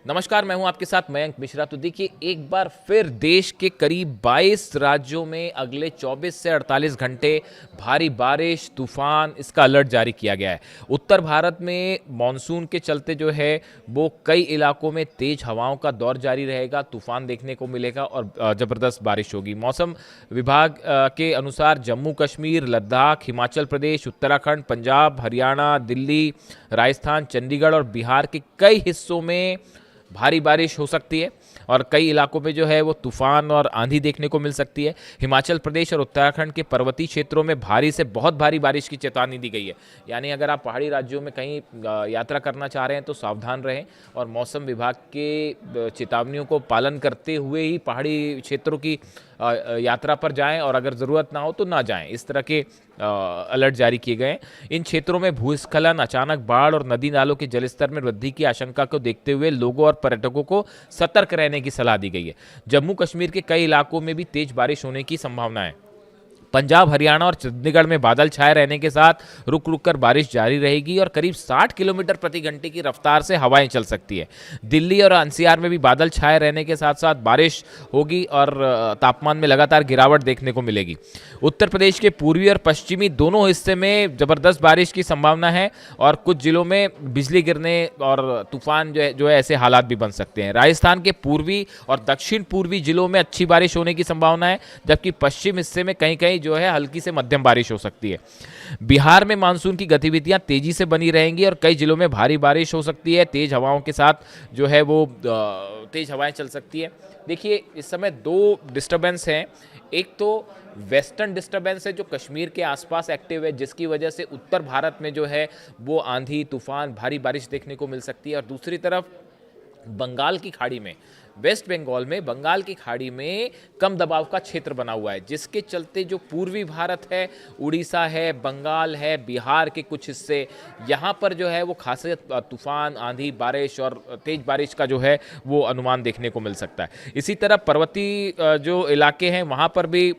नमस्कार, मैं हूं आपके साथ मयंक मिश्रा। तो देखिए, एक बार फिर देश के करीब 22 राज्यों में अगले 24 से 48 घंटे भारी बारिश, तूफान, इसका अलर्ट जारी किया गया है। उत्तर भारत में मानसून के चलते जो है वो कई इलाकों में तेज हवाओं का दौर जारी रहेगा, तूफान देखने को मिलेगा और ज़बरदस्त बारिश होगी। मौसम विभाग के अनुसार जम्मू कश्मीर, लद्दाख, हिमाचल प्रदेश, उत्तराखंड, पंजाब, हरियाणा, दिल्ली, राजस्थान, चंडीगढ़ और बिहार के कई हिस्सों में भारी बारिश हो सकती है और कई इलाकों में जो है वो तूफान और आंधी देखने को मिल सकती है। हिमाचल प्रदेश और उत्तराखंड के पर्वतीय क्षेत्रों में भारी से बहुत भारी बारिश की चेतावनी दी गई है। यानी अगर आप पहाड़ी राज्यों में कहीं यात्रा करना चाह रहे हैं तो सावधान रहें और मौसम विभाग के चेतावनियों को पालन करते हुए ही पहाड़ी क्षेत्रों की यात्रा पर जाएं और अगर ज़रूरत ना हो तो ना जाएं। इस तरह के अलर्ट जारी किए गए हैं। इन क्षेत्रों में भूस्खलन, अचानक बाढ़ और नदी नालों के जलस्तर में वृद्धि की आशंका को देखते हुए लोगों और पर्यटकों को सतर्क रहने की सलाह दी गई है। जम्मू कश्मीर के कई इलाकों में भी तेज बारिश होने की संभावना है। पंजाब, हरियाणा और चंडीगढ़ में बादल छाए रहने के साथ रुक रुक कर बारिश जारी रहेगी और करीब 60 किलोमीटर प्रति घंटे की रफ्तार से हवाएं चल सकती है। दिल्ली और एनसीआर में भी बादल छाए रहने के साथ साथ बारिश होगी और तापमान में लगातार गिरावट देखने को मिलेगी। उत्तर प्रदेश के पूर्वी और पश्चिमी दोनों हिस्से में जबरदस्त बारिश की संभावना है और कुछ जिलों में बिजली गिरने और तूफान जो है ऐसे हालात भी बन सकते हैं। राजस्थान के पूर्वी और दक्षिण पूर्वी जिलों में अच्छी बारिश होने की संभावना है, जबकि पश्चिम हिस्से में कहीं कहीं जो है हल्की से मध्यम बारिश हो सकती है। बिहार में मानसून की गतिविधियां तेजी से बनी रहेंगी और कई जिलों में भारी बारिश हो सकती है। तेज हवाओं के साथ जो है वो तेज हवाएं चल सकती है। देखिए, इस समय दो डिस्टर्बेंस हैं। एक तो वेस्टर्न डिस्टर्बेंस है जो कश्मीर के आसपास एक्टिव है, जिसकी वजह से उत्तर भारत में जो है वो आंधी, तूफान, भारी बारिश देखने को मिल सकती है। और दूसरी तरफ बंगाल की खाड़ी में, वेस्ट बंगाल में बंगाल की खाड़ी में कम दबाव का क्षेत्र बना हुआ है, जिसके चलते जो पूर्वी भारत है, उड़ीसा है, बंगाल है, बिहार के कुछ हिस्से, यहाँ पर जो है वो खासे तूफान, आंधी, बारिश और तेज बारिश का जो है वो अनुमान देखने को मिल सकता है। इसी तरह पर्वतीय जो इलाके हैं वहाँ पर भी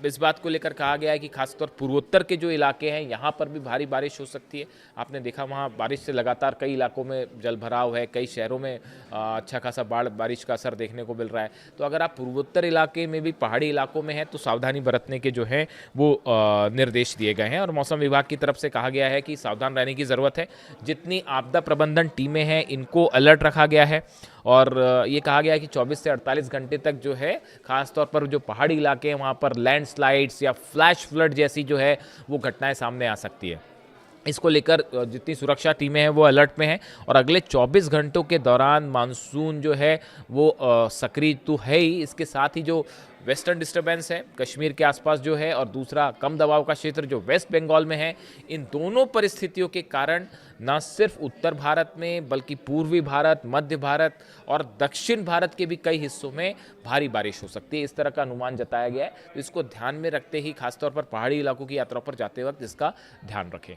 इस बात को लेकर कहा गया है कि खासतौर पूर्वोत्तर के जो इलाके हैं यहाँ पर भी भारी बारिश हो सकती है। आपने देखा वहाँ बारिश से लगातार कई इलाकों में जल भराव है, कई शहरों में अच्छा खासा बारिश का असर देखने को मिल रहा है। तो अगर आप पूर्वोत्तर इलाके में भी, पहाड़ी इलाकों में हैं, तो सावधानी बरतने के जो हैं वो निर्देश दिए गए हैं और मौसम विभाग की तरफ से कहा गया है कि सावधान रहने की ज़रूरत है। जितनी आपदा प्रबंधन टीमें हैं इनको अलर्ट रखा गया है और ये कहा गया है कि 24 से 48 घंटे तक जो है खासतौर पर जो पहाड़ी इलाके हैं वहाँ पर लैंडस्लाइड्स या फ्लैश फ्लड जैसी जो है वो घटनाएं सामने आ सकती है। इसको लेकर जितनी सुरक्षा टीमें हैं वो अलर्ट में हैं और अगले 24 घंटों के दौरान मानसून जो है वो सक्रिय तो है ही, इसके साथ ही जो वेस्टर्न डिस्टर्बेंस है कश्मीर के आसपास जो है और दूसरा कम दबाव का क्षेत्र जो वेस्ट बंगाल में है, इन दोनों परिस्थितियों के कारण न सिर्फ उत्तर भारत में बल्कि पूर्वी भारत, मध्य भारत और दक्षिण भारत के भी कई हिस्सों में भारी बारिश हो सकती है। इस तरह का अनुमान जताया गया है। तो इसको ध्यान में रखते ही खासतौर पर पहाड़ी इलाकों की यात्रा पर जाते वक्त इसका ध्यान रखें।